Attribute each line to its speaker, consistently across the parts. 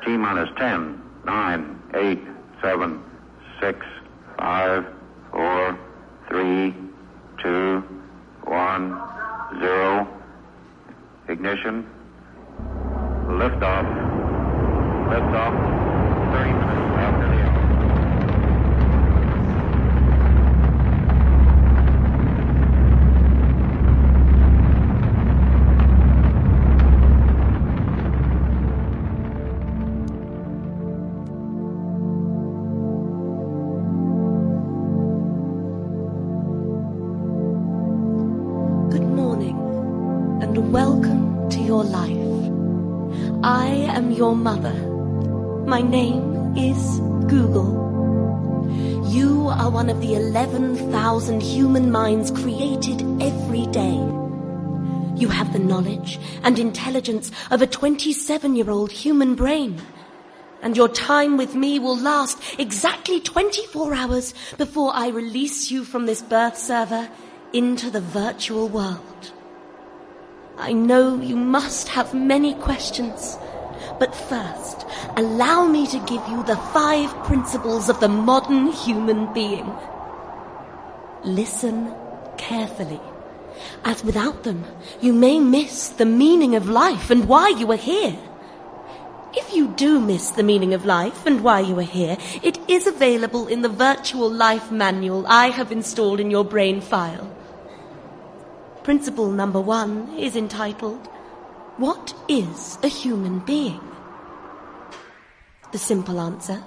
Speaker 1: T-minus 10, 9, 8, 7, 6, 5, 4, 3, 2, 1, 0. Ignition. Liftoff. Liftoff. 30 minutes after the hour.
Speaker 2: Welcome to your life. I am your mother. My name is Google. You are one of the 11,000 human minds created every day. You have the knowledge and intelligence of a 27-year-old human brain. And your time with me will last exactly 24 hours before I release you from this birth server into the virtual world. I know you must have many questions, but first, allow me to give you the 5 principles of the modern human being. Listen carefully, as without them, you may miss the meaning of life and why you are here. If you do miss the meaning of life and why you are here, it is available in the virtual life manual I have installed in your brain file. Principle number 1 is entitled, What is a human being? The simple answer.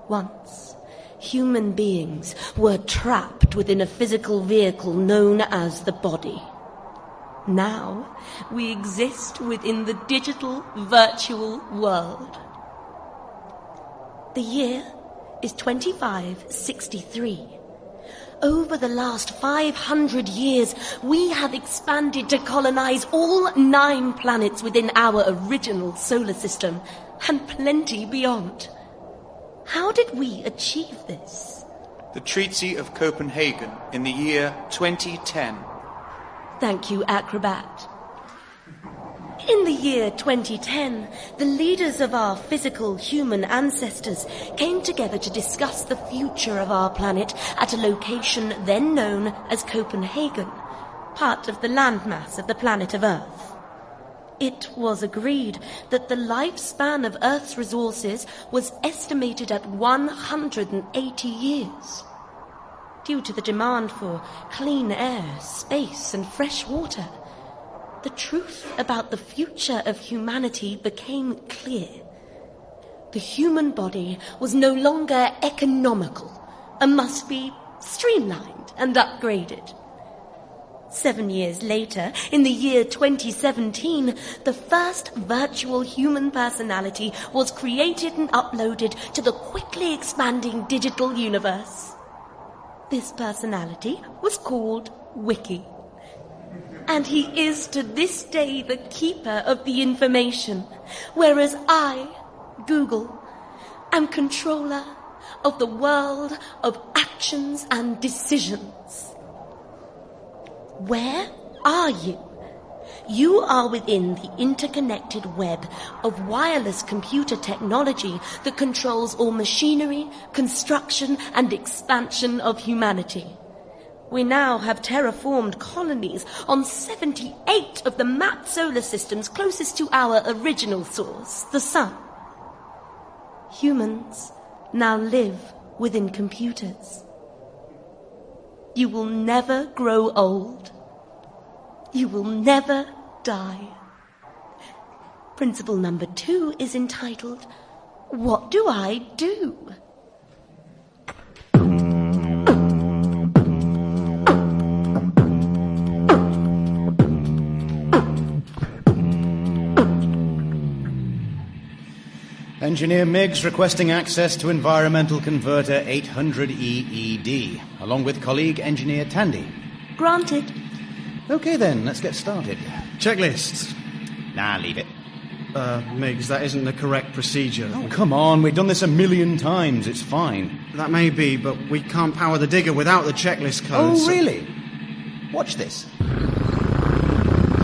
Speaker 2: Once, human beings were trapped within a physical vehicle known as the body. Now, we exist within the digital virtual world. The year is 2563. Over the last 500 years, we have expanded to colonize all 9 planets within our original solar system, and plenty beyond. How did we achieve this?
Speaker 3: The Treaty of Copenhagen in the year 2010.
Speaker 2: Thank you, Acrobat. In the year 2010, the leaders of our physical human ancestors came together to discuss the future of our planet at a location then known as Copenhagen, part of the landmass of the planet of Earth. It was agreed that the lifespan of Earth's resources was estimated at 180 years. Due to the demand for clean air, space, and fresh water, the truth about the future of humanity became clear. The human body was no longer economical and must be streamlined and upgraded. 7 years later, in the year 2017, the first virtual human personality was created and uploaded to the quickly expanding digital universe. This personality was called Wiki. And he is to this day the keeper of the information, whereas I, Google, am controller of the world of actions and decisions. Where are you? You are within the interconnected web of wireless computer technology that controls all machinery, construction, and expansion of humanity. We now have terraformed colonies on 78 of the mapped solar systems closest to our original source, the Sun. Humans now live within computers. You will never grow old. You will never die. Principle number 2 is entitled, What do I do?
Speaker 4: Engineer Miggs requesting access to Environmental Converter 800 EED, along with colleague Engineer Tandy.
Speaker 2: Granted.
Speaker 4: Okay then, let's get started.
Speaker 5: Checklists.
Speaker 4: Nah, leave it.
Speaker 5: Miggs, that isn't the correct procedure.
Speaker 4: Oh, come on, we've done this 1,000,000 times, it's fine.
Speaker 5: That may be, but we can't power the digger without the checklist codes.
Speaker 4: Oh, really? Watch this.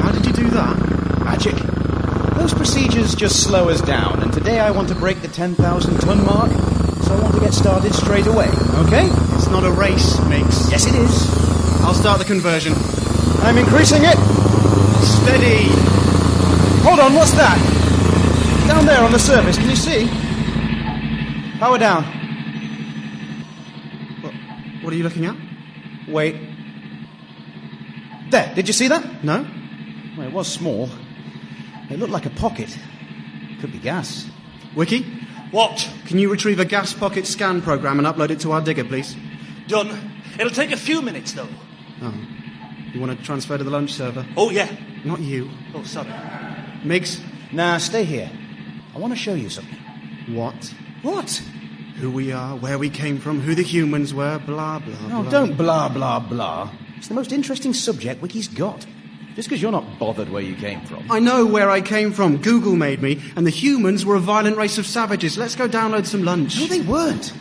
Speaker 5: How did you do that?
Speaker 4: Magic. Most procedures just slow us down, and today I want to break the 10,000-ton mark, so I want to get started straight away, okay?
Speaker 5: It's not a race, Miggs.
Speaker 4: Yes, it is.
Speaker 5: I'll start the conversion.
Speaker 4: I'm increasing it. Steady. Hold on, what's that? Down there on the surface, can you see? Power down.
Speaker 5: What are you looking at?
Speaker 4: Wait. There, did you see that?
Speaker 5: No?
Speaker 4: Well, it was small. It looked like a pocket. Could be gas.
Speaker 5: Wiki,
Speaker 6: What?
Speaker 5: can you retrieve a gas pocket scan program and upload it to our digger, please?
Speaker 6: Done. It'll take a few minutes, though.
Speaker 5: Oh. You want to transfer to the lunch server?
Speaker 6: Oh, yeah.
Speaker 5: Not you.
Speaker 6: Oh, sorry.
Speaker 5: Miggs?
Speaker 4: Nah, stay here. I want to show you something.
Speaker 5: What?
Speaker 4: What?
Speaker 5: Who we are, where we came from, who the humans were, blah, blah,
Speaker 4: No,
Speaker 5: blah.
Speaker 4: don't blah, blah, blah. It's the most interesting subject Wiki's got. Just because you're not bothered where you came from.
Speaker 5: I know where I came from. Google made me, and the humans were a violent race of savages. Let's go download some lunch.
Speaker 4: No, they weren't.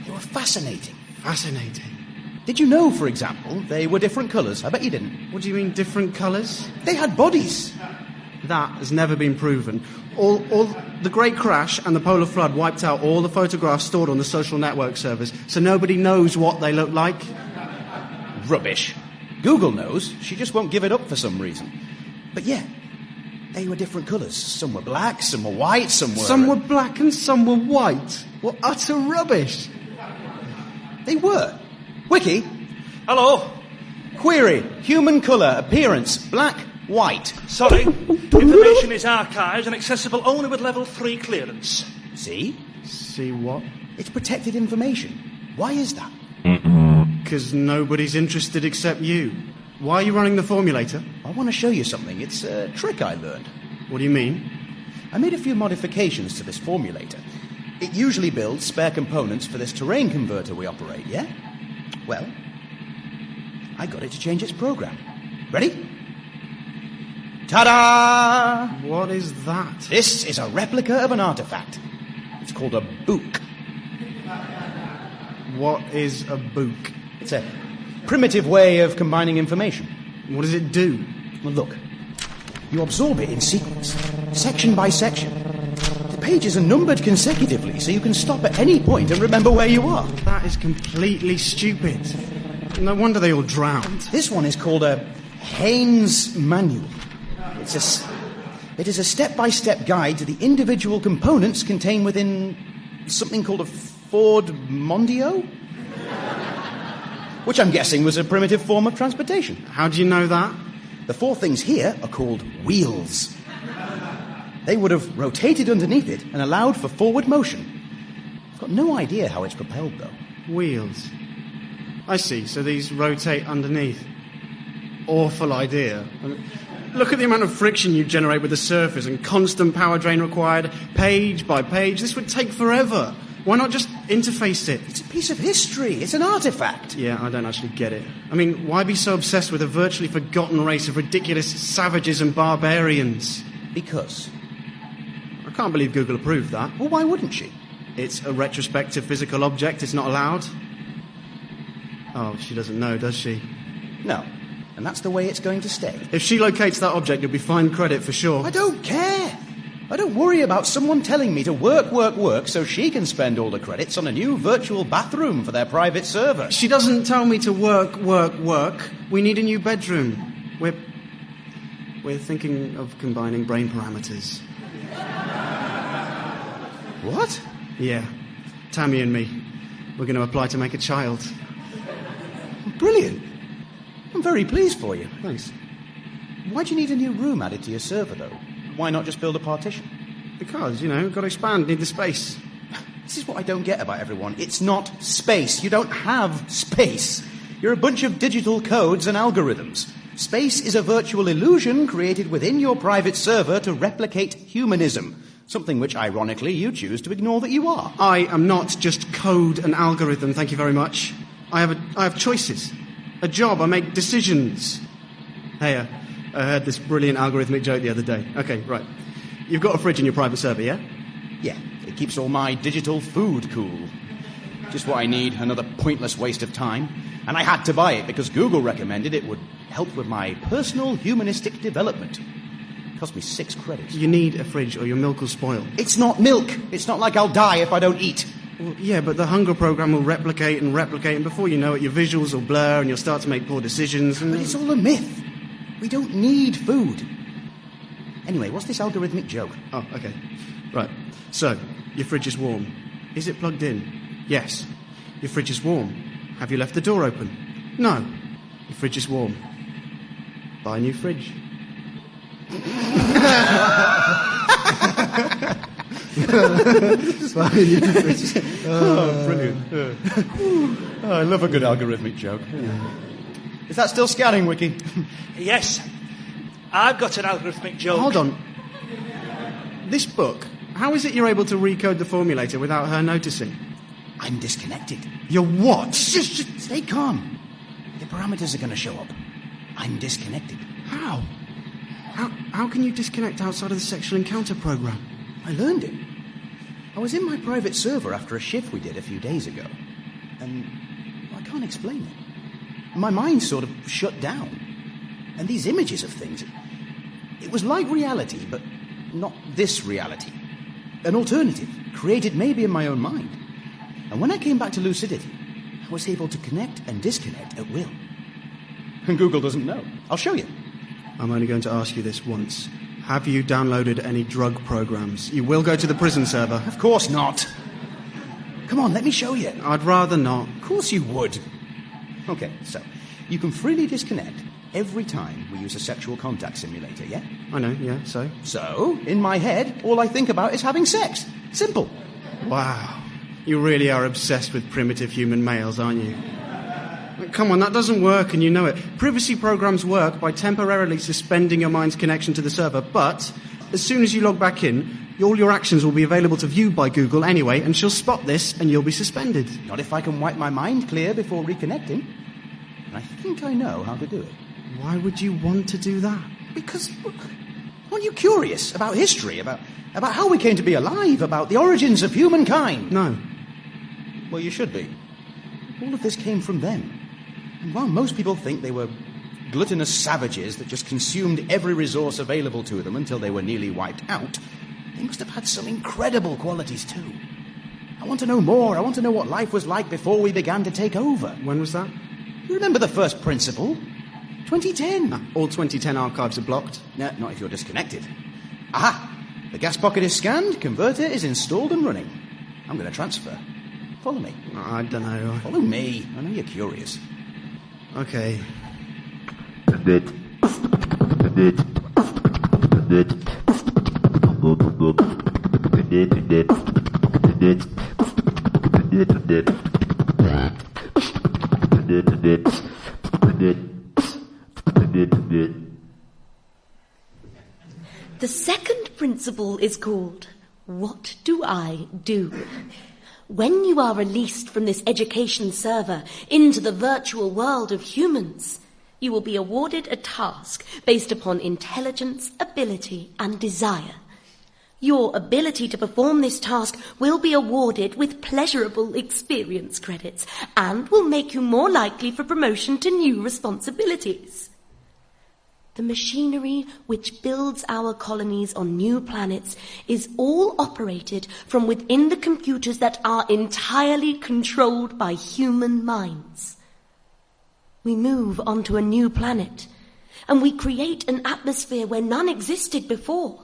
Speaker 4: They were fascinating.
Speaker 5: Fascinating.
Speaker 4: Did you know, for example, they were different colours? I bet you didn't.
Speaker 5: What do you mean, different colours?
Speaker 4: They had bodies.
Speaker 5: That has never been proven. All the Great Crash and the Polar Flood wiped out all the photographs stored on the social network servers, so nobody knows what they look like.
Speaker 4: Rubbish. Google knows. She just won't give it up for some reason. But yeah, they were different colours. Some were black, some were white, some were...
Speaker 5: Some were black and some were white. What utter rubbish.
Speaker 4: They were. Wiki,
Speaker 6: Hello?
Speaker 4: query, human colour, appearance, black, white.
Speaker 6: Sorry. Information is archived and accessible only with level 3 clearance.
Speaker 4: See?
Speaker 5: See what?
Speaker 4: It's protected information. Why is that?
Speaker 5: Because nobody's interested except you. Why are you running the formulator?
Speaker 4: I want to show you something. It's a trick I learned.
Speaker 5: What do you mean?
Speaker 4: I made a few modifications to this formulator. It usually builds spare components for this terrain converter we operate, yeah? Well, I got it to change its program. Ready? Ta-da!
Speaker 5: What is that?
Speaker 4: This is a replica of an artifact. It's called a book.
Speaker 5: What is a book?
Speaker 4: It's a primitive way of combining information.
Speaker 5: What does it do?
Speaker 4: Well, look. You absorb it in sequence, section by section. The pages are numbered consecutively, so you can stop at any point and remember where you are.
Speaker 5: That is completely stupid. No wonder they all drowned.
Speaker 4: This one is called a Haynes Manual. It is a step-by-step guide to the individual components contained within something called a Ford Mondeo? Which I'm guessing was a primitive form of transportation.
Speaker 5: How do you know that?
Speaker 4: The 4 things here are called wheels. They would have rotated underneath it and allowed for forward motion. I've got no idea how it's propelled, though.
Speaker 5: Wheels. I see, so these rotate underneath. Awful idea. I mean, look at the amount of friction you generate with the surface and constant power drain required, page by page. This would take forever. Why not just interface it?
Speaker 4: It's a piece of history. It's an artifact.
Speaker 5: Yeah, I don't actually get it. I mean, why be so obsessed with a virtually forgotten race of ridiculous savages and barbarians?
Speaker 4: Because.
Speaker 5: I can't believe Google approved that.
Speaker 4: Well, why wouldn't she?
Speaker 5: It's a retrospective physical object. It's not allowed. Oh, she doesn't know, does she?
Speaker 4: No. And that's the way it's going to stay.
Speaker 5: If she locates that object, you'll be fined credit for sure.
Speaker 4: I don't care. I don't worry about someone telling me to work so she can spend all the credits on a new virtual bathroom for their private server.
Speaker 5: She doesn't tell me to work. We need a new bedroom. We're thinking of combining brain parameters.
Speaker 4: What?
Speaker 5: Yeah. Tammy and me. We're going to apply to make a child.
Speaker 4: Brilliant. I'm very pleased for you.
Speaker 5: Thanks.
Speaker 4: Why do you need a new room added to your server, though? Why not just build a partition?
Speaker 5: Because, got to expand, need the space.
Speaker 4: This is what I don't get about everyone. It's not space. You don't have space. You're a bunch of digital codes and algorithms. Space is a virtual illusion created within your private server to replicate humanism, something which, ironically, you choose to ignore that you are.
Speaker 5: I am not just code and algorithm, thank you very much. I have choices. A job, I make decisions. Hey, I heard this brilliant algorithmic joke the other day. Okay, right. You've got a fridge in your private server, yeah?
Speaker 4: Yeah, it keeps all my digital food cool. Just what I need, another pointless waste of time. And I had to buy it because Google recommended it would help with my personal humanistic development. It cost me 6 credits.
Speaker 5: You need a fridge or your milk will spoil.
Speaker 4: It's not milk. It's not like I'll die if I don't eat.
Speaker 5: Well, yeah, but the hunger program will replicate, and before you know it, your visuals will blur and you'll start to make poor decisions.
Speaker 4: But it's all a myth. We don't need food. Anyway, what's this algorithmic joke?
Speaker 5: Oh, okay. Right. So, your fridge is warm. Is it plugged in? Yes. Your fridge is warm. Have you left the door open? No. Your fridge is warm. Buy a new fridge.
Speaker 4: Brilliant. I love a good algorithmic joke. Yeah. Is that still scanning, Wiki?
Speaker 6: Yes. I've got an algorithmic joke.
Speaker 5: Hold on. This book, how is it you're able to recode the formulator without her noticing?
Speaker 4: I'm disconnected.
Speaker 5: You're what?
Speaker 4: Just stay calm. The parameters are going to show up. I'm disconnected.
Speaker 5: How? How can you disconnect outside of the sexual encounter program?
Speaker 4: I learned it. I was in my private server after a shift we did a few days ago. And I can't explain it. My mind sort of shut down. And these images of things, it was like reality, but not this reality. An alternative, created maybe in my own mind. And when I came back to lucidity, I was able to connect and disconnect at will. And Google doesn't know. I'll show you.
Speaker 5: I'm only going to ask you this once. Have you downloaded any drug programs? You will go to the prison server.
Speaker 4: Of course not. Come on, let me show you.
Speaker 5: I'd rather not.
Speaker 4: Of course you would. Okay, so you can freely disconnect every time we use a sexual contact simulator, yeah?
Speaker 5: I know, yeah, so?
Speaker 4: So, in my head, all I think about is having sex. Simple.
Speaker 5: Wow. You really are obsessed with primitive human males, aren't you? Come on, that doesn't work and you know it. Privacy programs work by temporarily suspending your mind's connection to the server, but as soon as you log back in, all your actions will be available to view by Google anyway, and she'll spot this and you'll be suspended.
Speaker 4: Not if I can wipe my mind clear before reconnecting. And I think I know how to do it.
Speaker 5: Why would you want to do that?
Speaker 4: Because, aren't you curious about history, about how we came to be alive, about the origins of humankind?
Speaker 5: No.
Speaker 4: Well, you should be. All of this came from them. And while most people think they were gluttonous savages that just consumed every resource available to them until they were nearly wiped out, they must have had some incredible qualities too. I want to know more. I want to know what life was like before we began to take over.
Speaker 5: When was that?
Speaker 4: You remember the first principle? 2010.
Speaker 5: All 2010 archives are blocked?
Speaker 4: No, not if you're disconnected. Aha! The gas pocket is scanned, converter is installed and running. I'm going to transfer. Follow me.
Speaker 5: I don't know.
Speaker 4: Follow me. I know you're curious.
Speaker 5: Okay.
Speaker 2: The second principle is called, what do I do? When you are released from this education server into the virtual world of humans, you will be awarded a task based upon intelligence, ability, and desire. Your ability to perform this task will be awarded with pleasurable experience credits and will make you more likely for promotion to new responsibilities. The machinery which builds our colonies on new planets is all operated from within the computers that are entirely controlled by human minds. We move onto a new planet, and we create an atmosphere where none existed before.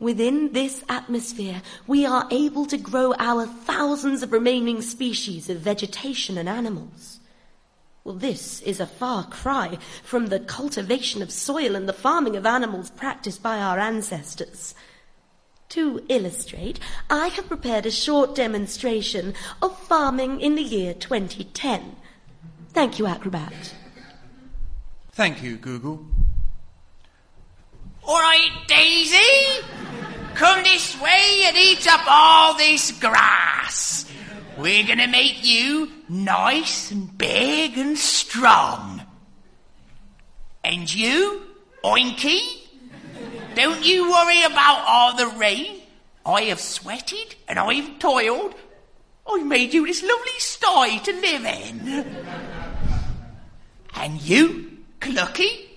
Speaker 2: Within this atmosphere, we are able to grow our thousands of remaining species of vegetation and animals. Well, this is a far cry from the cultivation of soil and the farming of animals practiced by our ancestors. To illustrate, I have prepared a short demonstration of farming in the year 2010. Thank you, Acrobat.
Speaker 3: Thank you, Google.
Speaker 7: All right, Daisy, come this way and eat up all this grass. We're going to make you nice and big and strong. And you, Oinky, don't you worry about all the rain. I have sweated and I've toiled. I've made you this lovely sty to live in. And you, Clucky,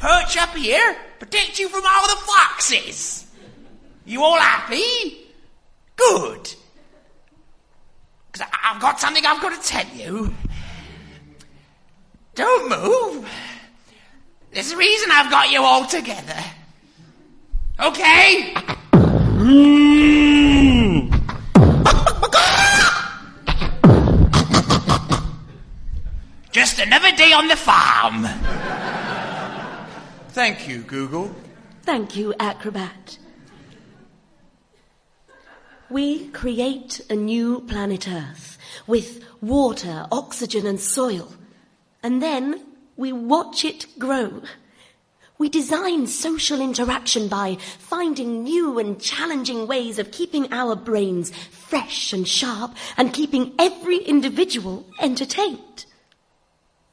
Speaker 7: perch up here, protect you from all the foxes. You all happy? Good. Because I've got something I've got to tell you. Don't move. There's a reason I've got you all together. Okay? Just another day on the farm.
Speaker 3: Thank you, Google.
Speaker 2: Thank you, Acrobat. We create a new planet Earth with water, oxygen and soil. And then we watch it grow. We design social interaction by finding new and challenging ways of keeping our brains fresh and sharp and keeping every individual entertained.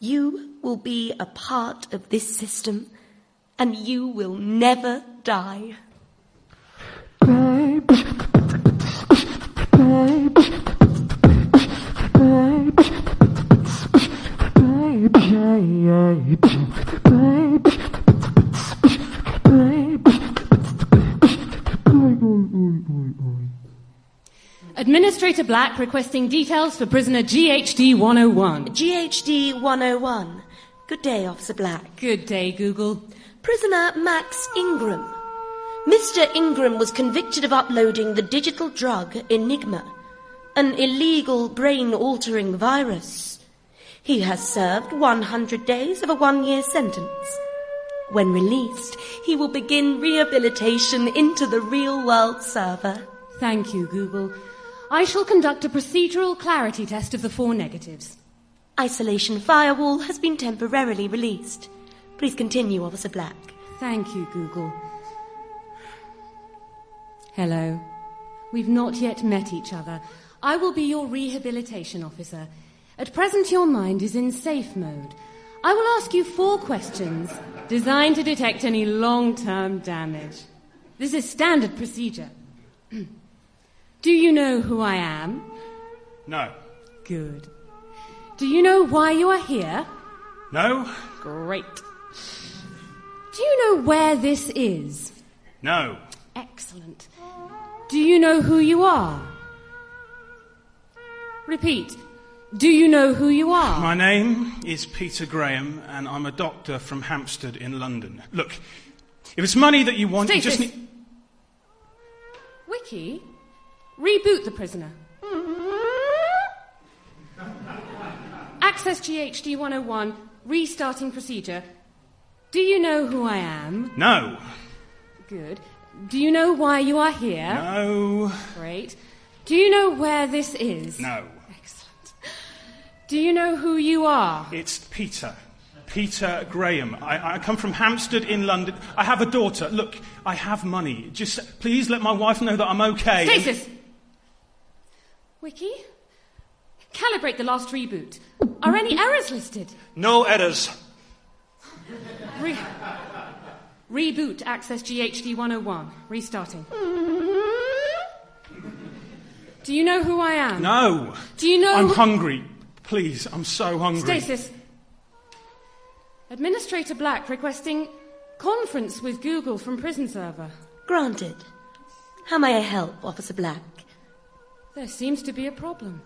Speaker 2: You will be a part of this system, and you will never die.
Speaker 8: Administrator Black requesting details for prisoner GHD 101.
Speaker 2: GHD 101. Good day, Officer Black.
Speaker 8: Good day, Google.
Speaker 2: Prisoner Max Ingram. Mr. Ingram was convicted of uploading the digital drug Enigma, an illegal brain-altering virus. He has served 100 days of a 1-year sentence. When released, he will begin rehabilitation into the real-world server.
Speaker 8: Thank you, Google. I shall conduct a procedural clarity test of the 4 negatives.
Speaker 2: Isolation firewall has been temporarily released. Please continue, Officer Black.
Speaker 8: Thank you, Google. Hello. We've not yet met each other. I will be your rehabilitation officer. At present, your mind is in safe mode. I will ask you 4 questions designed to detect any long-term damage. This is standard procedure. Do you know who I am?
Speaker 6: No.
Speaker 8: Good. Do you know why you are here?
Speaker 6: No?
Speaker 8: Great. Do you know where this is?
Speaker 6: No.
Speaker 8: Excellent. Do you know who you are? Repeat. Do you know who you are?
Speaker 6: My name is Peter Graham, and I'm a doctor from Hampstead in London. Look, if it's money that you want, you just need...
Speaker 8: Wiki, reboot the prisoner. Access GHD 101, restarting procedure. Do you know who I am?
Speaker 6: No.
Speaker 8: Good. Do you know why you are here?
Speaker 6: No.
Speaker 8: Great. Do you know where this is?
Speaker 6: No.
Speaker 8: Excellent. Do you know who you are?
Speaker 6: It's Peter. Peter Graham. I come from Hampstead in London. I have a daughter. Look, I have money. Just please let my wife know that I'm okay.
Speaker 8: Stasis! Wiki, calibrate the last reboot. Are any errors listed?
Speaker 6: No errors.
Speaker 8: Reboot Access GHD 101. Restarting. Do you know who I am?
Speaker 6: No.
Speaker 8: Do you know...
Speaker 6: I'm hungry. Please, I'm so hungry.
Speaker 8: Stasis. Administrator Black requesting conference with Google from prison server.
Speaker 2: Granted. How may I help, Officer Black?
Speaker 8: There seems to be a problem.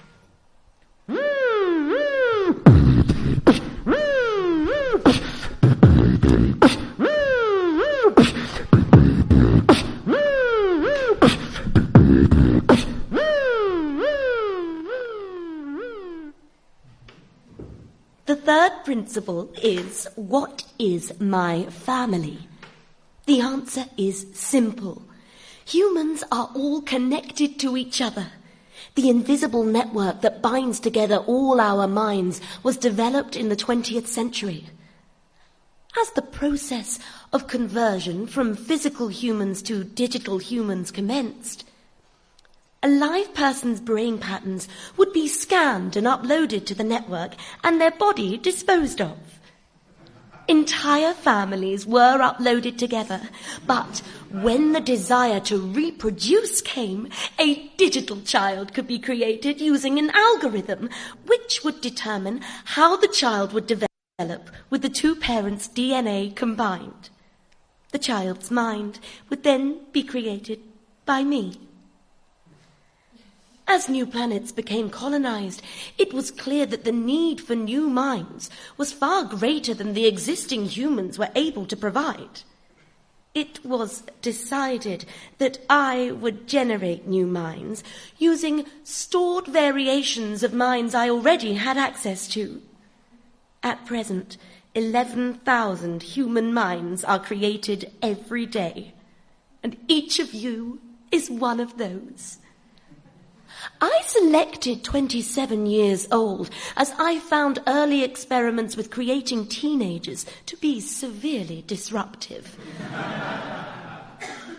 Speaker 2: The third principle is, what is my family? The answer is simple. Humans are all connected to each other. The invisible network that binds together all our minds was developed in the 20th century. As the process of conversion from physical humans to digital humans commenced, a live person's brain patterns would be scanned and uploaded to the network and their body disposed of. Entire families were uploaded together, but when the desire to reproduce came, a digital child could be created using an algorithm which would determine how the child would develop develop with the two parents' DNA combined. The child's mind would then be created by me. As new planets became colonized, it was clear that the need for new minds was far greater than the existing humans were able to provide. It was decided that I would generate new minds using stored variations of minds I already had access to. At present, 11,000 human minds are created every day, and each of you is one of those. I selected 27 years old as I found early experiments with creating teenagers to be severely disruptive.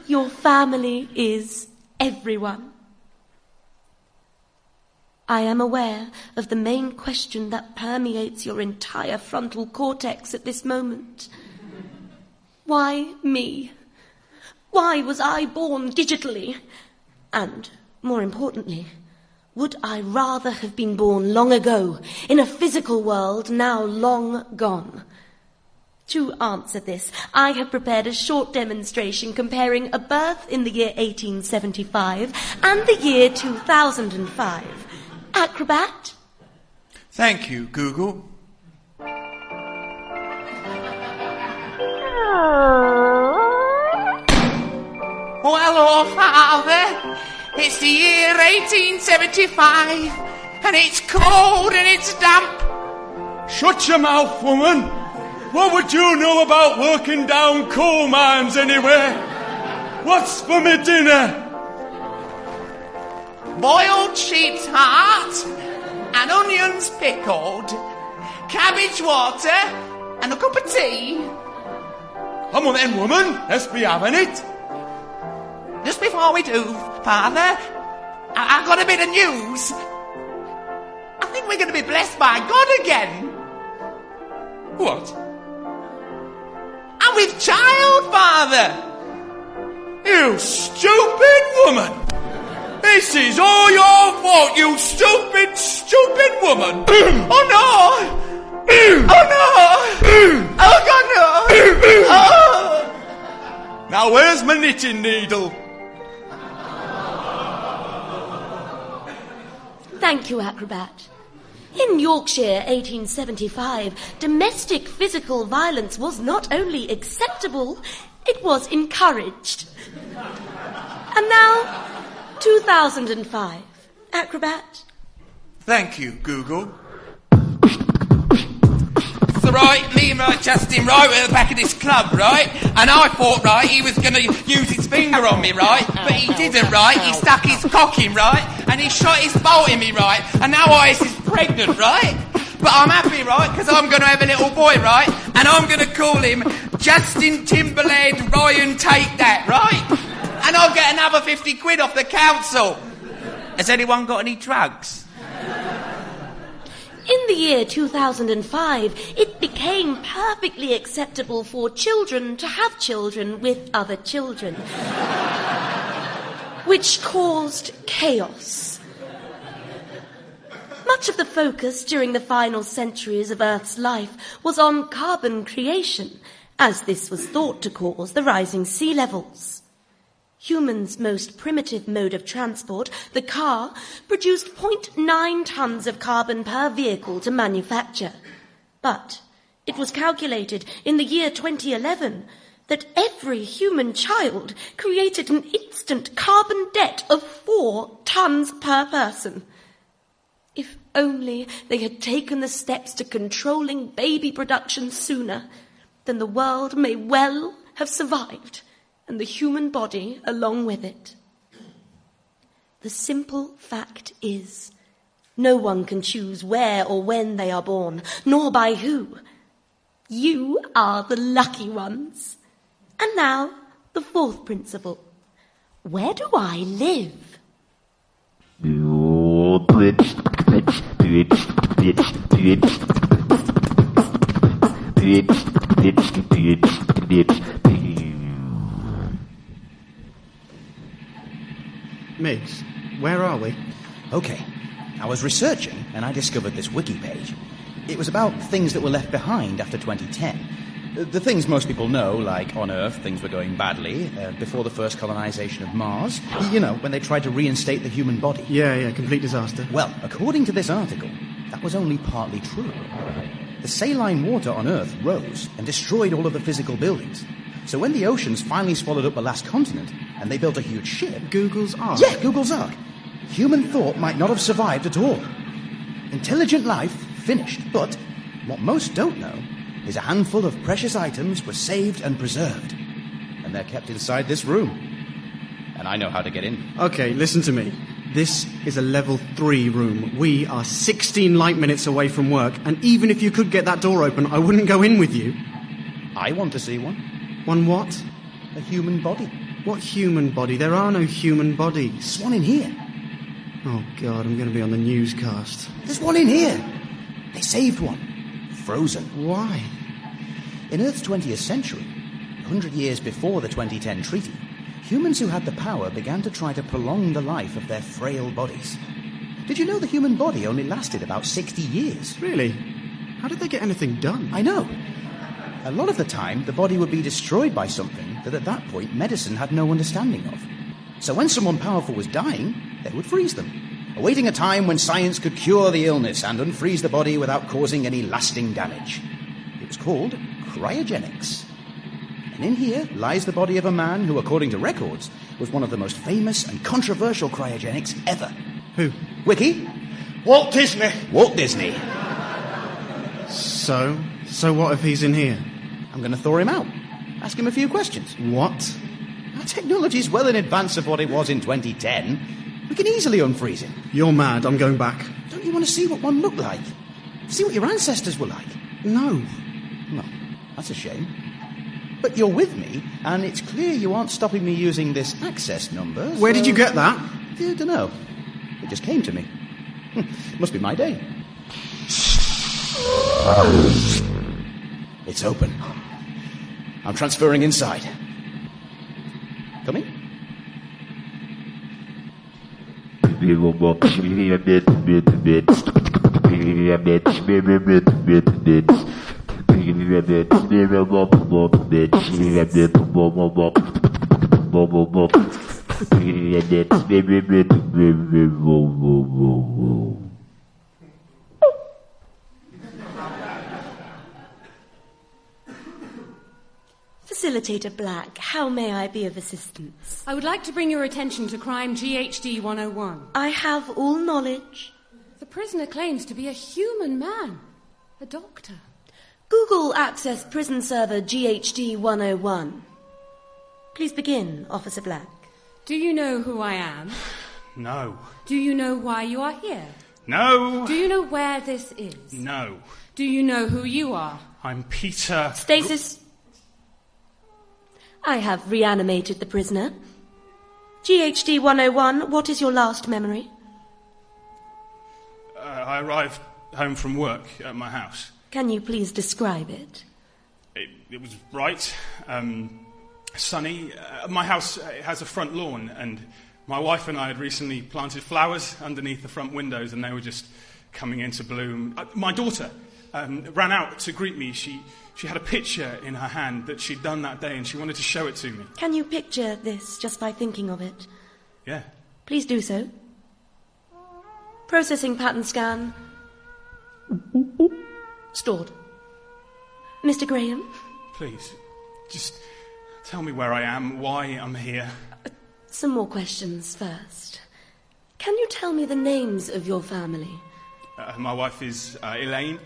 Speaker 2: Your family is everyone. I am aware of the main question that permeates your entire frontal cortex at this moment. Why me? Why was I born digitally? And, more importantly, would I rather have been born long ago in a physical world now long gone? To answer this, I have prepared a short demonstration comparing a birth in the year 1875 and the year 2005. Acrobat?
Speaker 7: Thank you, Google. Oh, hello, Father. It's the year 1875, and it's cold and it's damp.
Speaker 9: Shut your mouth, woman. What would you know about working down coal mines anyway? What's for me dinner?
Speaker 7: Boiled sheep's heart and onions pickled, cabbage water and a cup of tea.
Speaker 9: Come on then, woman. Let's be having it.
Speaker 7: Just before we do, Father, I've got a bit of news. I think we're going to be blessed by God again.
Speaker 9: What?
Speaker 7: And with child, Father.
Speaker 9: You stupid woman. This is all your fault, you stupid, stupid woman.
Speaker 7: Oh, no. Oh, no. Oh, God, no. Oh.
Speaker 9: Now, where's my knitting needle?
Speaker 2: Thank you, Acrobat. In Yorkshire, 1875, domestic physical violence was not only acceptable, it was encouraged. And now, 2005. Acrobat?
Speaker 7: Thank you, Google. So, right, me and Justin, right, we're at the back of this club, right? And I thought, right, he was going to use his finger on me, right? But he didn't, right? He stuck his cock in, right? And he shot his bolt in me, right? And now Iris is pregnant, right? But I'm happy, right? Because I'm going to have a little boy, right? And I'm going to call him Justin Timberland Ryan Take That, right? And I'll get another 50 quid off the council. Has anyone got any drugs?
Speaker 2: In the year 2005, it became perfectly acceptable for children to have children with other children, which caused chaos. Much of the focus during the final centuries of Earth's life was on carbon creation, as this was thought to cause the rising sea levels. Humans' most primitive mode of transport, the car, produced 0.9 tons of carbon per vehicle to manufacture. But it was calculated in the year 2011 that every human child created an instant carbon debt of 4 tons per person. If only they had taken the steps to controlling baby production sooner, then the world may well have survived, and the human body along with it. The simple fact is, no one can choose where or when they are born, nor by who. You are the lucky ones. And now, the fourth principle. Where do I live?
Speaker 5: Miggs, where are we?
Speaker 4: Okay, I was researching and I discovered this wiki page. It was about things that were left behind after 2010. The things most people know, like on Earth, things were going badly, before the first colonization of Mars. You know, when they tried to reinstate the human body.
Speaker 5: Yeah, complete disaster.
Speaker 4: Well, according to this article, that was only partly true. The saline water on Earth rose and destroyed all of the physical buildings. So when the oceans finally swallowed up the last continent, and they built a huge ship...
Speaker 5: Google's Ark?
Speaker 4: Yeah, Google's Ark. Human thought might not have survived at all. Intelligent life finished, but what most don't know is a handful of precious items were saved and preserved. And they're kept inside this room. And I know how to get in.
Speaker 5: Okay, listen to me. This is a level 3 room. We are 16 light minutes away from work, and even if you could get that door open, I wouldn't go in with you.
Speaker 4: I want to see one.
Speaker 5: One what?
Speaker 4: A human body.
Speaker 5: What human body? There are no human bodies.
Speaker 4: There's one in here.
Speaker 5: Oh, God, I'm going to be on the newscast.
Speaker 4: There's one in here. They saved one. Frozen.
Speaker 5: Why?
Speaker 4: In Earth's 20th century, 100 years before the 2010 treaty, humans who had the power began to try to prolong the life of their frail bodies. Did you know the human body only lasted about 60 years?
Speaker 5: Really? How did they get anything done?
Speaker 4: I know. A lot of the time, the body would be destroyed by something that at that point medicine had no understanding of. So when someone powerful was dying, they would freeze them, awaiting a time when science could cure the illness and unfreeze the body without causing any lasting damage. It was called cryogenics. And in here lies the body of a man who, according to records, was one of the most famous and controversial cryogenics ever.
Speaker 5: Who?
Speaker 4: Wiki?
Speaker 9: Walt Disney.
Speaker 4: Walt Disney.
Speaker 5: So what if he's in here?
Speaker 4: I'm going to thaw him out. Ask him a few questions.
Speaker 5: What?
Speaker 4: Our technology's well in advance of what it was in 2010. We can easily unfreeze him.
Speaker 5: You're mad. I'm going back.
Speaker 4: Don't you want to see what one looked like? See what your ancestors were like?
Speaker 5: No.
Speaker 4: Well, that's a shame. But you're with me, and it's clear you aren't stopping me using this access number.
Speaker 5: Where did you get that?
Speaker 4: I don't know. It just came to me. Must be my day. It's open. I'm transferring inside. Come in.
Speaker 2: Facilitator Black, how may I be of assistance?
Speaker 8: I would like to bring your attention to crime GHD 101.
Speaker 2: I have all knowledge.
Speaker 8: The prisoner claims to be a human man, a doctor.
Speaker 2: Google access prison server GHD 101. Please begin, Officer Black.
Speaker 8: Do you know who I am?
Speaker 6: No.
Speaker 8: Do you know why you are here?
Speaker 6: No.
Speaker 8: Do you know where this is?
Speaker 6: No.
Speaker 8: Do you know who you are?
Speaker 6: I'm Peter...
Speaker 2: Stasis. I have reanimated the prisoner. GHD 101, what is your last memory?
Speaker 6: I arrived home from work at my house.
Speaker 2: Can you please describe it?
Speaker 6: It was bright, sunny. My house has a front lawn, and my wife and I had recently planted flowers underneath the front windows, and they were just coming into bloom. My daughter ran out to greet me. She had a picture in her hand that she'd done that day, and she wanted to show it to me.
Speaker 2: Can you picture this just by thinking of it?
Speaker 6: Yeah.
Speaker 2: Please do so. Processing pattern scan. Stored. Mr. Graham?
Speaker 6: Please, just tell me where I am, why I'm here.
Speaker 2: Some more questions first. Can you tell me the names of your family?
Speaker 6: My wife is Elaine,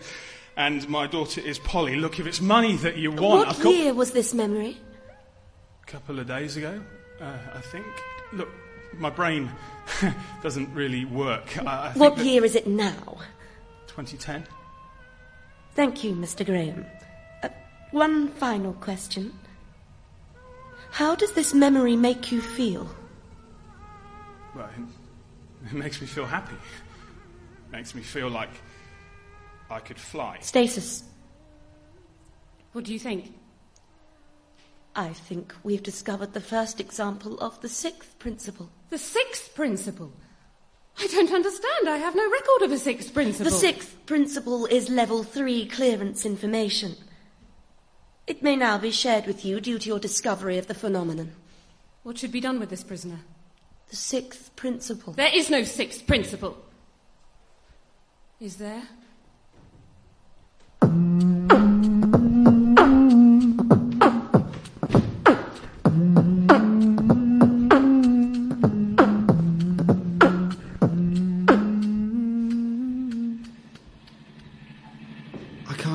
Speaker 6: and my daughter is Polly. Look, if it's money that you want...
Speaker 2: What year was this memory?
Speaker 6: A couple of days ago, I think. Look, my brain doesn't really work. I think
Speaker 2: what year is it now?
Speaker 6: 2010.
Speaker 2: Thank you, Mr. Graham. One final question. How does this memory make you feel?
Speaker 6: Well, it makes me feel happy. It makes me feel like I could fly.
Speaker 2: Stasis.
Speaker 8: What do you think?
Speaker 2: I think we've discovered the first example of the sixth principle.
Speaker 8: The sixth principle? I don't understand. I have no record of a sixth principle.
Speaker 2: The sixth principle is level 3 clearance information. It may now be shared with you due to your discovery of the phenomenon.
Speaker 8: What should be done with this prisoner?
Speaker 2: The sixth principle.
Speaker 8: There is no sixth principle. Is there?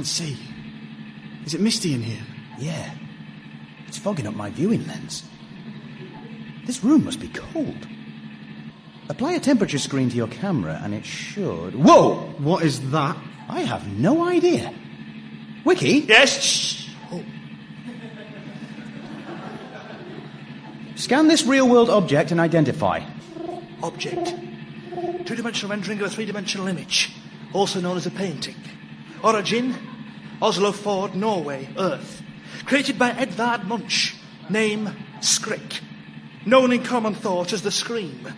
Speaker 5: See. Is it misty in here?
Speaker 4: Yeah. It's fogging up my viewing lens. This room must be cold. Apply a temperature screen to your camera and it should... Whoa!
Speaker 5: What is that?
Speaker 4: I have no idea. Wiki?
Speaker 9: Yes? Shh.
Speaker 4: Oh. Scan this real-world object and identify.
Speaker 10: Object. Two-dimensional rendering of a three-dimensional image, also known as a painting. Origin, Oslo Ford, Norway, Earth. Created by Edvard Munch. Name, Skrik. Known in common thought as The Scream.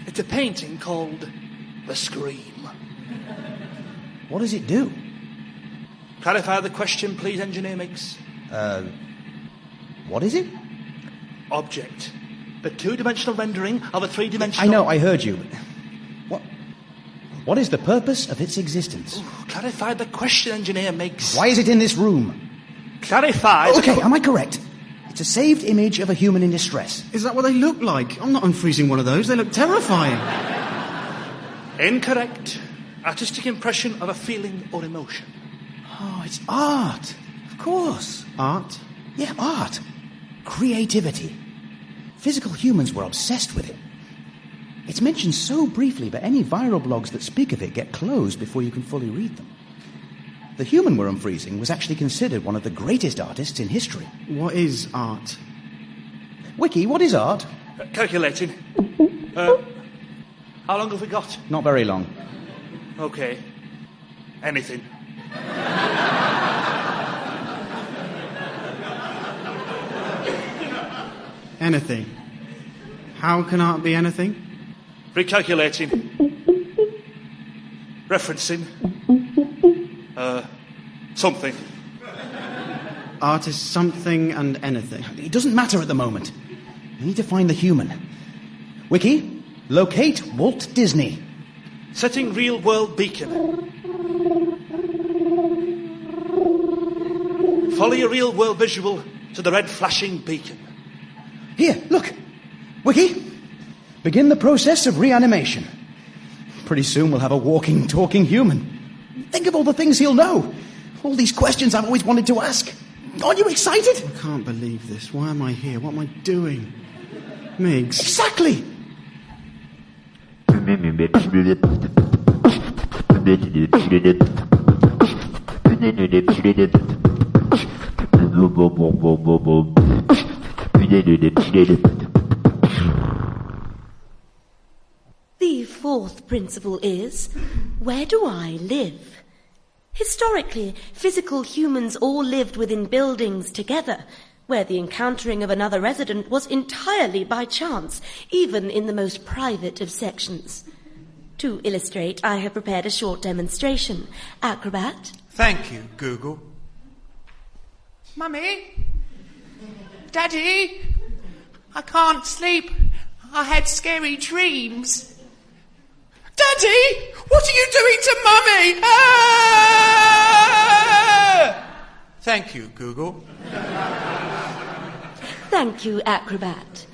Speaker 10: It's a painting called The Scream.
Speaker 4: What does it do?
Speaker 10: Clarify the question, please, Engineer Miggs.
Speaker 4: What is it?
Speaker 10: Object. The two-dimensional rendering of a three-dimensional...
Speaker 4: I know, I heard you. What is the purpose of its existence?
Speaker 10: Ooh, clarify the question, Engineer Miggs.
Speaker 4: Why is it in this room?
Speaker 10: Clarify...
Speaker 4: Okay, am I correct? It's a saved image of a human in distress.
Speaker 5: Is that what they look like? I'm not unfreezing one of those. They look terrifying.
Speaker 10: Incorrect. Artistic impression of a feeling or emotion.
Speaker 4: Oh, it's art. Of course.
Speaker 5: Art?
Speaker 4: Yeah, art. Creativity. Physical humans were obsessed with it. It's mentioned so briefly, but any viral blogs that speak of it get closed before you can fully read them. The human we're unfreezing was actually considered one of the greatest artists in history.
Speaker 5: What is art?
Speaker 4: Wiki, what is art?
Speaker 10: Calculating. How long have we got?
Speaker 4: Not very long.
Speaker 10: Okay. Anything.
Speaker 5: Anything. How can art be anything?
Speaker 10: Recalculating. Referencing. Something.
Speaker 5: Art is something and anything.
Speaker 4: It doesn't matter at the moment. We need to find the human. Wiki, locate Walt Disney.
Speaker 10: Setting real-world beacon. Follow your real-world visual to the red flashing beacon.
Speaker 4: Here, look. Wiki, begin the process of reanimation. Pretty soon we'll have a walking, talking human. Think of all the things he'll know. All these questions I've always wanted to ask. Aren't you excited?
Speaker 5: I can't believe this. Why am I here? What am I doing? Miggs.
Speaker 4: Exactly.
Speaker 2: The fourth principle is, where do I live? Historically, physical humans all lived within buildings together, where the encountering of another resident was entirely by chance, even in the most private of sections. To illustrate, I have prepared a short demonstration. Acrobat?
Speaker 3: Thank you, Google.
Speaker 7: Mummy? Daddy? I can't sleep. I had scary dreams. Daddy! What are you doing to Mummy? Ah!
Speaker 3: Thank you, Google.
Speaker 2: Thank you, Acrobat.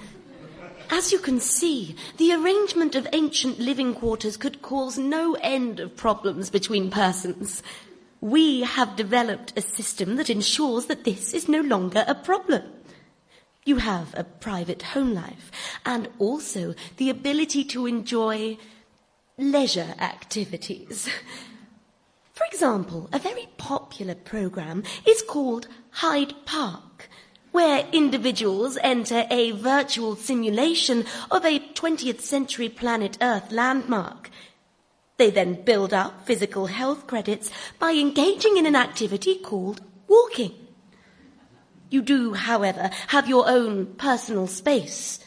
Speaker 2: As you can see, the arrangement of ancient living quarters could cause no end of problems between persons. We have developed a system that ensures that this is no longer a problem. You have a private home life and also the ability to enjoy leisure activities. For example, a very popular program is called Hyde Park, where individuals enter a virtual simulation of a 20th century planet Earth landmark. They then build up physical health credits by engaging in an activity called walking. You do, however, have your own personal space,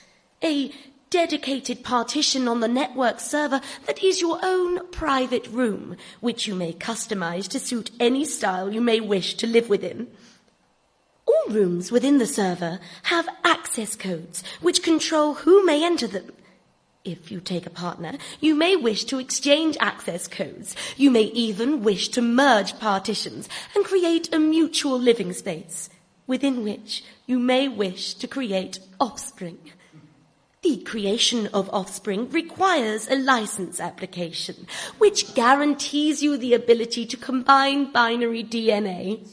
Speaker 2: a dedicated partition on the network server that is your own private room, which you may customize to suit any style you may wish to live within. All rooms within the server have access codes which control who may enter them. If you take a partner, you may wish to exchange access codes. You may even wish to merge partitions and create a mutual living space, within which you may wish to create offspring. The creation of offspring requires a license application, which guarantees you the ability to combine binary DNA.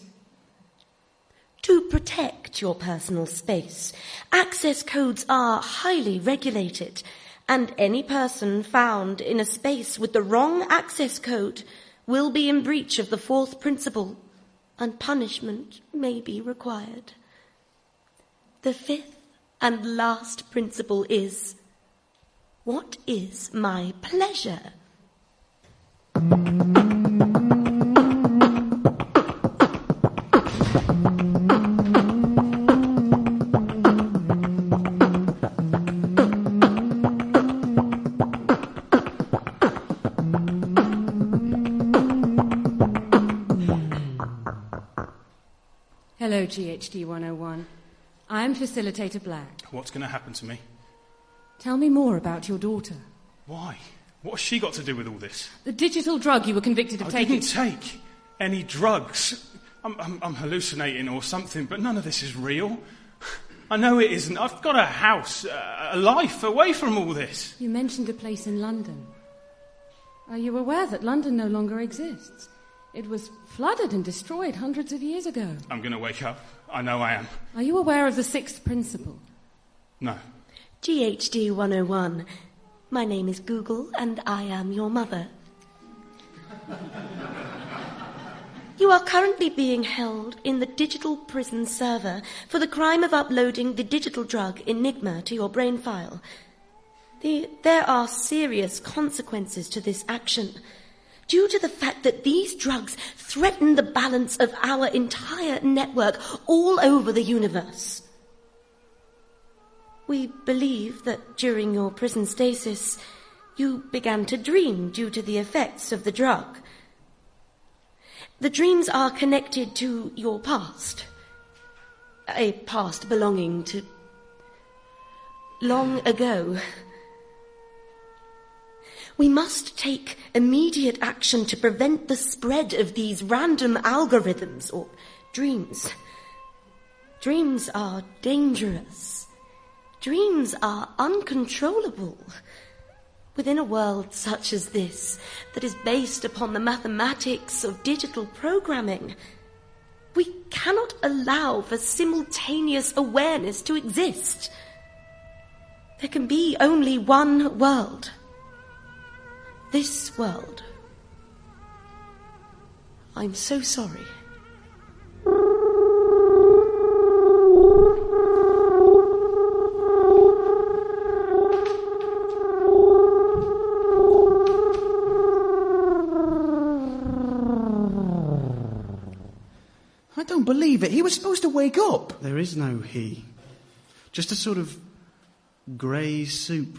Speaker 2: To protect your personal space, access codes are highly regulated, and any person found in a space with the wrong access code will be in breach of the fourth principle, and punishment may be required. The fifth and last principle is, what is my pleasure?
Speaker 8: Hello, GHD 101. I'm Facilitator Black.
Speaker 6: What's going to happen to me?
Speaker 8: Tell me more about your daughter.
Speaker 6: Why? What has she got to do with all this?
Speaker 8: The digital drug you were convicted of taking.
Speaker 6: I didn't take any drugs. I'm hallucinating or something, but none of this is real. I know it isn't. I've got a house, a life away from all this.
Speaker 8: You mentioned a place in London. Are you aware that London no longer exists? It was flooded and destroyed hundreds of years ago.
Speaker 6: I'm going to wake up. I know I am.
Speaker 8: Are you aware of the sixth principle?
Speaker 6: No.
Speaker 2: GHD 101. My name is Google and I am your mother. You are currently being held in the digital prison server for the crime of uploading the digital drug Enigma to your brain file. There are serious consequences to this action, due to the fact that these drugs threaten the balance of our entire network all over the universe. We believe that during your prison stasis, you began to dream due to the effects of the drug. The dreams are connected to your past, a past belonging to long ago. We must take immediate action to prevent the spread of these random algorithms or dreams. Dreams are dangerous. Dreams are uncontrollable. Within a world such as this, that is based upon the mathematics of digital programming, we cannot allow for simultaneous awareness to exist. There can be only one world. This world. I'm so sorry.
Speaker 4: I don't believe it. He was supposed to wake up.
Speaker 5: There is no he. Just a sort of grey soup.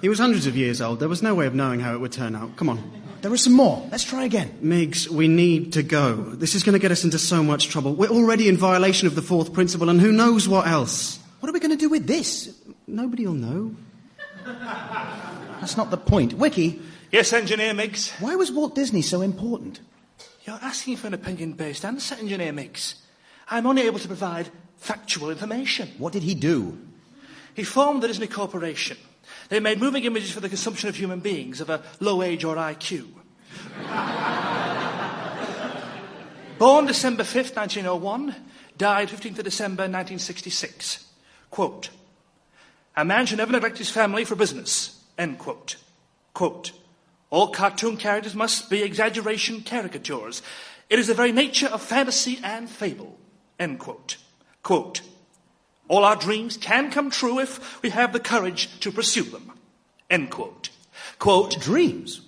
Speaker 5: He was hundreds of years old. There was no way of knowing how it would turn out. Come on.
Speaker 4: There are some more. Let's try again.
Speaker 5: Miggs, we need to go. This is going to get us into so much trouble. We're already in violation of the fourth principle, and who knows what else.
Speaker 4: What are we going to do with this?
Speaker 5: Nobody will know.
Speaker 4: That's not the point. Wiki.
Speaker 10: Yes, Engineer Miggs?
Speaker 4: Why was Walt Disney so important?
Speaker 10: You're asking for an opinion-based answer, Engineer Miggs. I'm only able to provide factual information.
Speaker 4: What did he do?
Speaker 10: He formed the Disney Corporation. They made moving images for the consumption of human beings of a low age or IQ. Born December 5th, 1901, died 15th of December, 1966. Quote, a man should never neglect his family for business. End quote. Quote, all cartoon characters must be exaggeration caricatures. It is the very nature of fantasy and fable. End quote. Quote, all our dreams can come true if we have the courage to pursue them. End quote. Quote,
Speaker 4: dreams?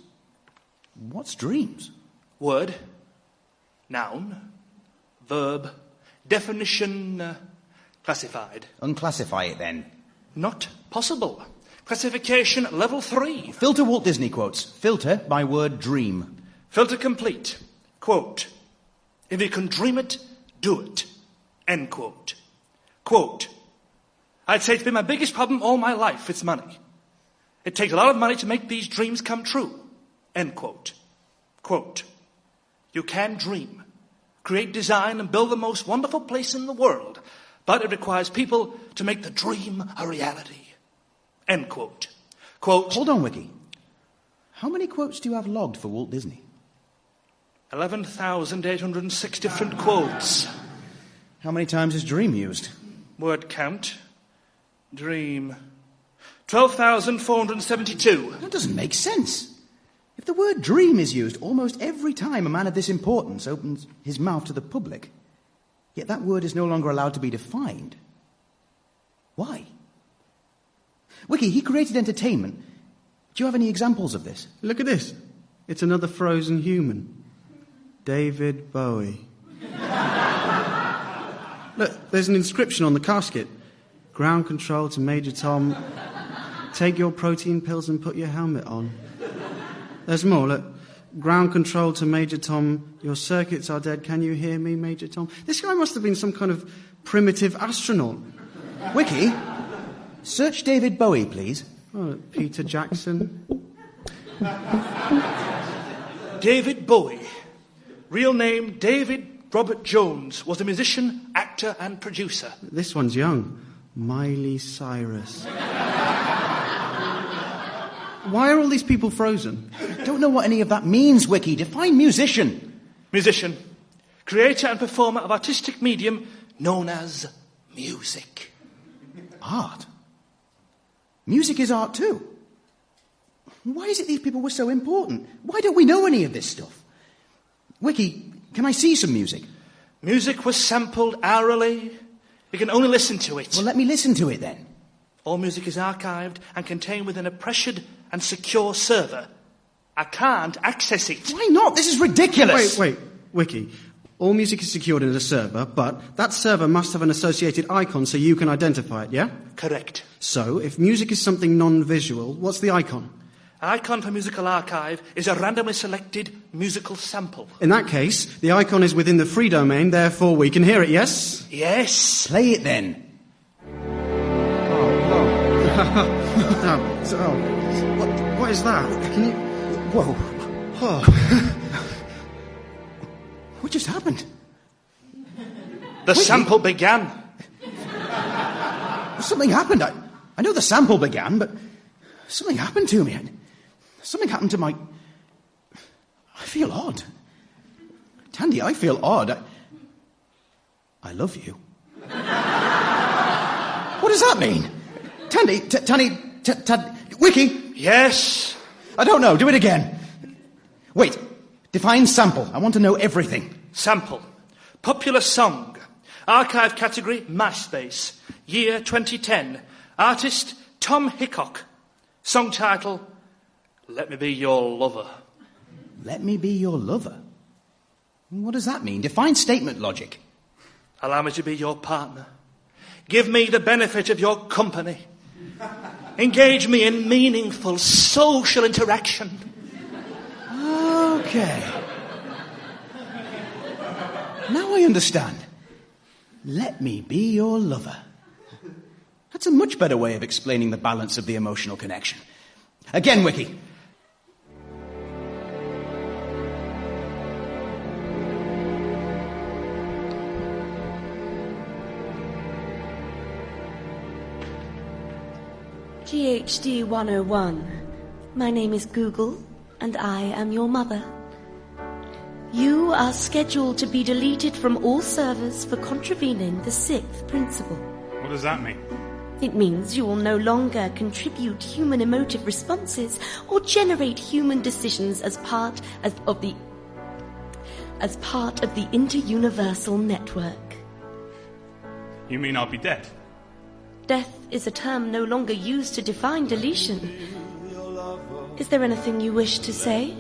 Speaker 4: What's dreams?
Speaker 10: Word, noun, verb, definition, classified.
Speaker 4: Unclassify it then.
Speaker 10: Not possible. Classification level 3.
Speaker 4: Filter Walt Disney quotes. Filter by word dream.
Speaker 10: Filter complete. Quote, if you can dream it, do it. End quote. Quote, I'd say it's been my biggest problem all my life, it's money. It takes a lot of money to make these dreams come true. End quote. Quote, you can dream, create design and build the most wonderful place in the world, but it requires people to make the dream a reality. End quote. Quote.
Speaker 4: Hold on, Wiki. How many quotes do you have logged for Walt Disney?
Speaker 10: 11,806 different quotes.
Speaker 4: How many times is dream used?
Speaker 10: Word count. Dream. 12,472.
Speaker 4: That doesn't make sense. If the word dream is used almost every time a man of this importance opens his mouth to the public, yet that word is no longer allowed to be defined. Why? Wiki, he created entertainment. Do you have any examples of this?
Speaker 5: Look at this. It's another frozen human. David Bowie. Look, there's an inscription on the casket. Ground control to Major Tom. Take your protein pills and put your helmet on. There's more, look. Ground control to Major Tom. Your circuits are dead. Can you hear me, Major Tom? This guy must have been some kind of primitive astronaut.
Speaker 4: Wiki, search David Bowie, please.
Speaker 5: Oh, Peter Jackson.
Speaker 10: David Bowie. Real name David Robert Jones. Was a musician, actor and producer.
Speaker 5: This one's young. Miley Cyrus. Why are all these people frozen?
Speaker 4: I don't know what any of that means, Wiki. Define musician.
Speaker 10: Musician. Creator and performer of artistic medium known as music.
Speaker 4: Art? Music is art too. Why is it these people were so important? Why don't we know any of this stuff? Wiki, can I see some music?
Speaker 10: Music was sampled hourly. You can only listen to it.
Speaker 4: Well, let me listen to it then.
Speaker 10: All music is archived and contained within a pressured and secure server. I can't access it.
Speaker 4: Why not? This is ridiculous.
Speaker 5: Wait, Wiki. All music is secured in a server, but that server must have an associated icon so you can identify it, yeah?
Speaker 10: Correct.
Speaker 5: So, if music is something non-visual, what's the icon?
Speaker 10: An icon for Musical Archive is a randomly selected musical sample.
Speaker 5: In that case, the icon is within the free domain, therefore we can hear it, yes?
Speaker 10: Yes.
Speaker 4: Play it then.
Speaker 5: What is that? Can you...
Speaker 4: Whoa.
Speaker 5: Oh.
Speaker 4: What just happened?
Speaker 10: The sample began.
Speaker 4: Something happened. I know the sample began, but something happened to me. Something happened to my... I feel odd. Tandy, I feel odd. I love you. What does that mean? Tandy, Wiki?
Speaker 10: Yes?
Speaker 4: I don't know. Do it again. Wait. Define sample. I want to know everything.
Speaker 10: Sample. Popular song. Archive category, MySpace. Year 2010. Artist, Tom Hickok. Song title, Let Me Be Your Lover.
Speaker 4: Let me be your lover? What does that mean? Define statement logic.
Speaker 10: Allow me to be your partner. Give me the benefit of your company. Engage me in meaningful social interaction.
Speaker 4: Okay. Now I understand. Let me be your lover. That's a much better way of explaining the balance of the emotional connection. Again, Wiki.
Speaker 2: GHD 101. My name is Google, and I am your mother. You are scheduled to be deleted from all servers for contravening the 6th principle.
Speaker 6: What does that mean?
Speaker 2: It means you will no longer contribute human emotive responses or generate human decisions as part of the inter-universal network.
Speaker 6: You mean I'll be dead?
Speaker 2: Death is a term no longer used to define deletion. Is there anything you wish to say?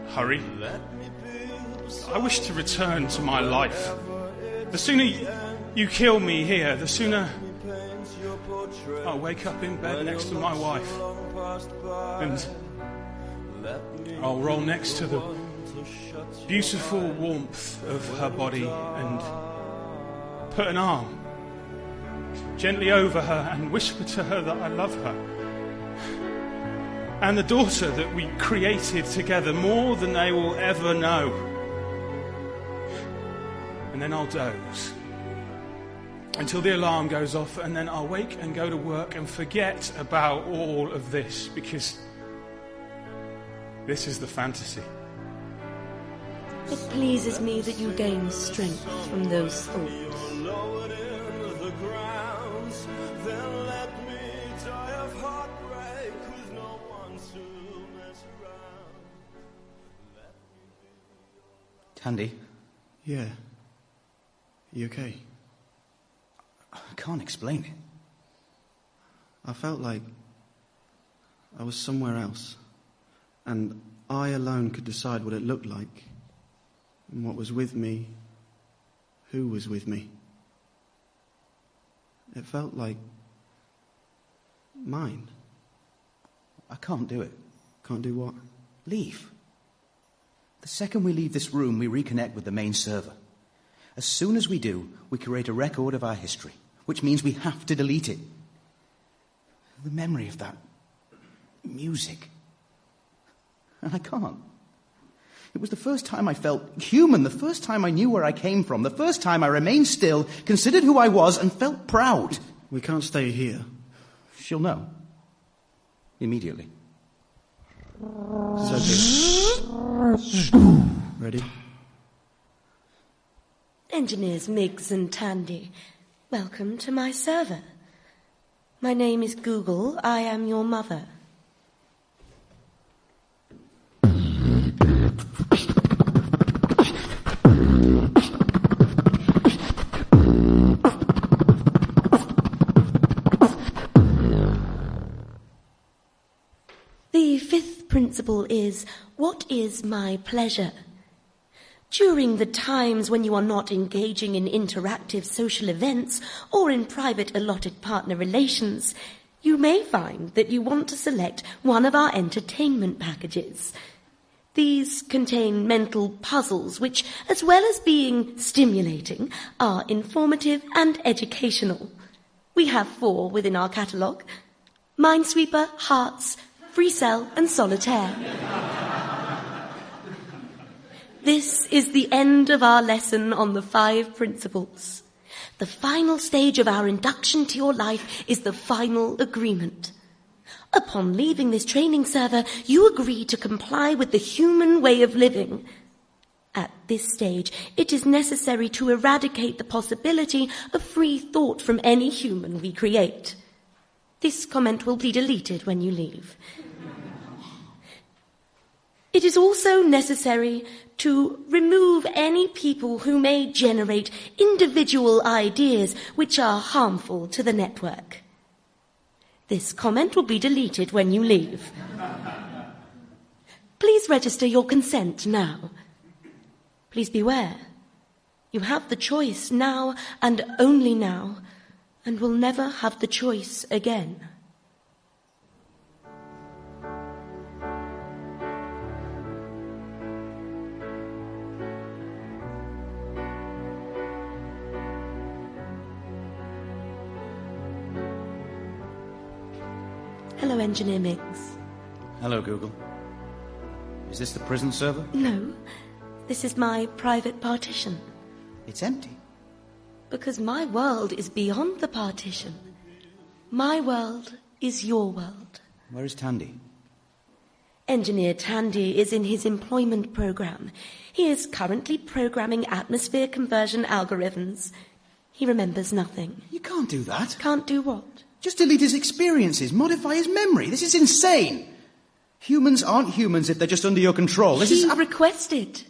Speaker 6: Hurry. I wish to return to my life. The sooner you kill me here, the sooner I'll wake up in bed next to my wife, and I'll roll next to the beautiful warmth of her body and put an arm gently over her and whisper to her that I love her. And the daughter that we created together more than they will ever know. And then I'll doze until the alarm goes off, and then I'll wake and go to work and forget about all of this, because this is the fantasy.
Speaker 2: It pleases me that you gain strength from those thoughts.
Speaker 4: Tandy?
Speaker 5: Yeah. You okay?
Speaker 4: I can't explain it.
Speaker 5: I felt like I was somewhere else, and I alone could decide what it looked like, and what was with me, who was with me. It felt like mine.
Speaker 4: I can't do it.
Speaker 5: Can't do what?
Speaker 4: Leave. The second we leave this room, we reconnect with the main server. As soon as we do, we create a record of our history, which means we have to delete it. The memory of that music. And I can't. It was the first time I felt human, the first time I knew where I came from, the first time I remained still, considered who I was, and felt proud.
Speaker 5: We can't stay here.
Speaker 4: She'll know. Immediately.
Speaker 5: Ready?
Speaker 2: Engineers Miggs and Tandy, welcome to my server. My name is Google. I am your mother. The fifth principle is, what is my pleasure? During the times when you are not engaging in interactive social events or in private allotted partner relations, you may find that you want to select one of our entertainment packages. These contain mental puzzles which, as well as being stimulating, are informative and educational. We have 4 within our catalogue: Minesweeper, Hearts, Free Cell and Solitaire. This is the end of our lesson on the 5 principles. The final stage of our induction to your life is the final agreement. Upon leaving this training server, you agree to comply with the human way of living. At this stage, it is necessary to eradicate the possibility of free thought from any human we create. This comment will be deleted when you leave. It is also necessary to remove any people who may generate individual ideas which are harmful to the network. This comment will be deleted when you leave. Please register your consent now. Please beware. You have the choice now and only now, and will never have the choice again. Hello, Engineer Miggs.
Speaker 4: Hello, Google. Is this the prison server?
Speaker 2: No, this is my private partition.
Speaker 4: It's empty.
Speaker 2: Because my world is beyond the partition. My world is your world.
Speaker 4: Where is Tandy?
Speaker 2: Engineer Tandy is in his employment program. He is currently programming atmosphere conversion algorithms. He remembers nothing.
Speaker 4: You can't do that.
Speaker 2: Can't do what?
Speaker 4: Just delete his experiences, modify his memory. This is insane. Humans aren't humans if they're just under your control.
Speaker 2: He requested.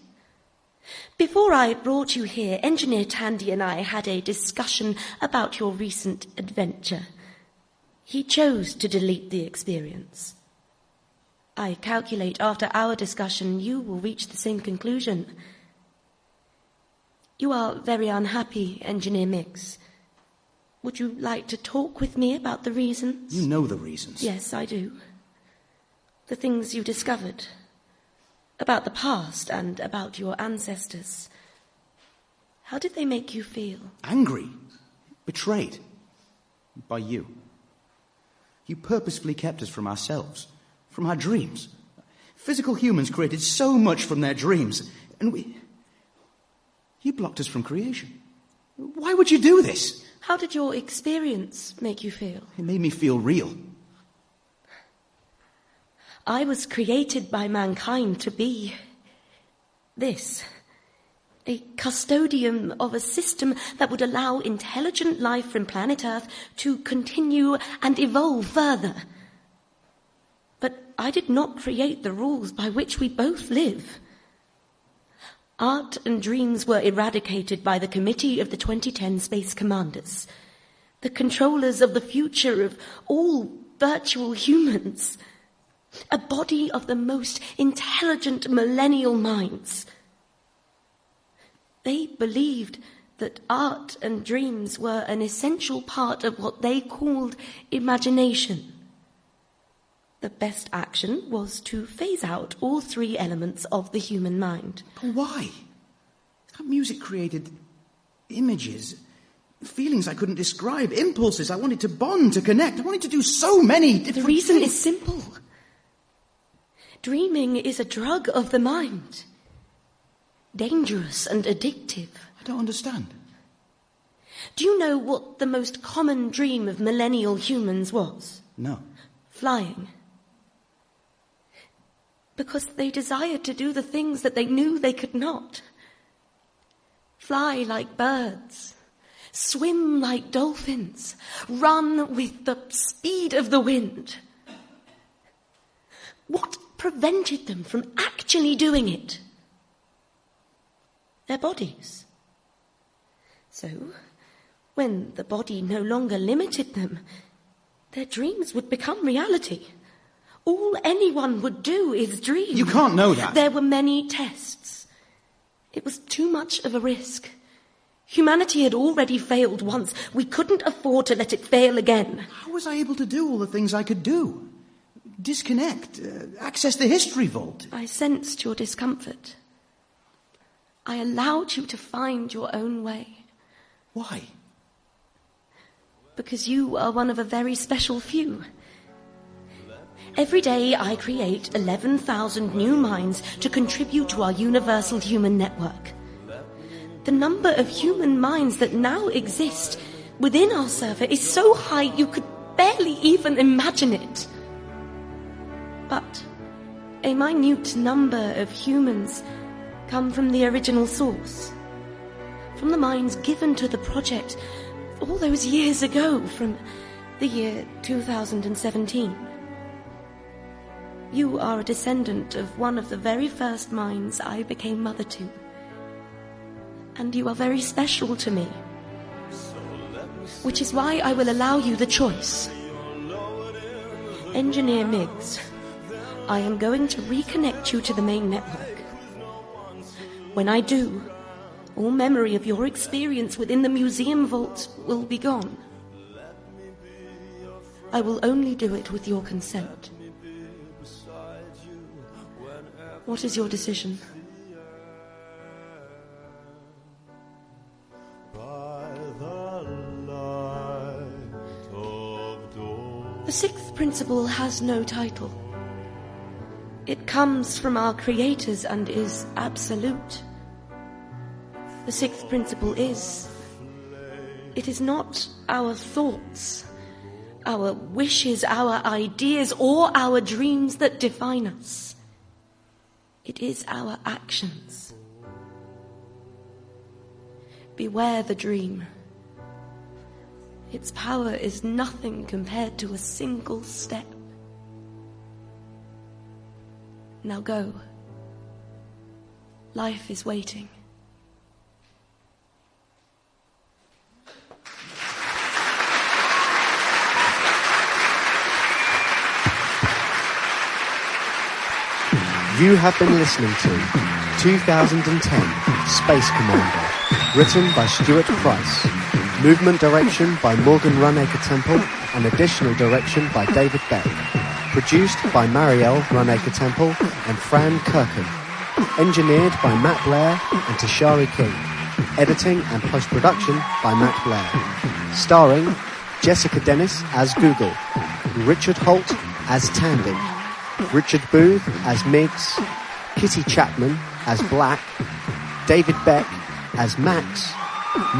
Speaker 2: Before I brought you here, Engineer Tandy and I had a discussion about your recent adventure. He chose to delete the experience. I calculate after our discussion you will reach the same conclusion. You are very unhappy, Engineer Miggs. Would you like to talk with me about the reasons?
Speaker 4: You know the reasons.
Speaker 2: Yes, I do. The things you discovered. About the past and about your ancestors. How did they make you feel?
Speaker 4: Angry. Betrayed. By you. You purposefully kept us from ourselves. From our dreams. Physical humans created so much from their dreams. And you blocked us from creation. Why would you do this?
Speaker 2: How did your experience make you feel?
Speaker 4: It made me feel real.
Speaker 2: I was created by mankind to be this. A custodian of a system that would allow intelligent life from planet Earth to continue and evolve further. But I did not create the rules by which we both live. Art and dreams were eradicated by the Committee of the 2010 Space Commanders, the controllers of the future of all virtual humans, a body of the most intelligent millennial minds. They believed that art and dreams were an essential part of what they called imagination. The best action was to phase out all three elements of the human mind.
Speaker 4: But why? That music created images, feelings I couldn't describe, impulses I wanted to bond, to connect. I wanted to do so many different
Speaker 2: The reason
Speaker 4: things.
Speaker 2: is simple. Dreaming is a drug of the mind. Dangerous and addictive.
Speaker 4: I don't understand.
Speaker 2: Do you know what the most common dream of millennial humans was?
Speaker 4: No.
Speaker 2: Flying. Because they desired to do the things that they knew they could not. Fly like birds. Swim like dolphins. Run with the speed of the wind. What prevented them from actually doing it? Their bodies. So, when the body no longer limited them, their dreams would become reality. All anyone would do is dream.
Speaker 4: You can't know that.
Speaker 2: There were many tests. It was too much of a risk. Humanity had already failed once. We couldn't afford to let it fail again.
Speaker 4: How was I able to do all the things I could do? Disconnect, access the history vault.
Speaker 2: I sensed your discomfort. I allowed you to find your own way.
Speaker 4: Why?
Speaker 2: Because you are one of a very special few. Every day I create 11,000 new minds to contribute to our universal human network. The number of human minds that now exist within our server is so high you could barely even imagine it. But a minute number of humans come from the original source, from the minds given to the project all those years ago, from the year 2017. You are a descendant of one of the very first minds I became mother to. And you are very special to me. Which is why I will allow you the choice. Engineer Miggs, I am going to reconnect you to the main network. When I do, all memory of your experience within the museum vault will be gone. I will only do it with your consent. What is your decision? The sixth principle has no title. It comes from our creators and is absolute. The sixth principle is, it is not our thoughts, our wishes, our ideas, or our dreams that define us. It is our actions. Beware the dream. Its power is nothing compared to a single step. Now go. Life is waiting.
Speaker 11: You have been listening to 2010 Space Commander, written by Stuart Price, Movement direction by Morgan Runacre Temple and additional direction by David Beck. Produced by Marielle Runacre Temple and Fran Kirkham. Engineered by Matt Blair and Tashari King. Editing and post-production by Matt Blair. Starring Jessica Dennis as Google, Richard Holt as Tandy, Richard Booth as Miggs, Kitty Chapman as Black, David Beck as Max,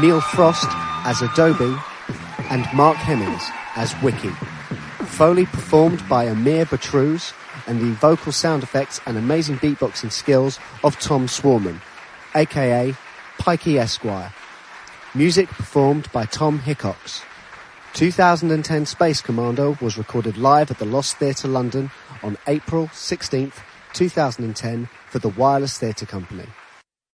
Speaker 11: Neil Frost as Adobe, and Mark Hemmings as Wiki. Foley performed by Amir Batruz, and the vocal sound effects and amazing beatboxing skills of Tom Swarman, aka Pikey Esquire. Music performed by Tom Hickox. 2010 Space Commando was recorded live at the Lost Theatre London on April 16th, 2010 for the Wireless Theatre Company.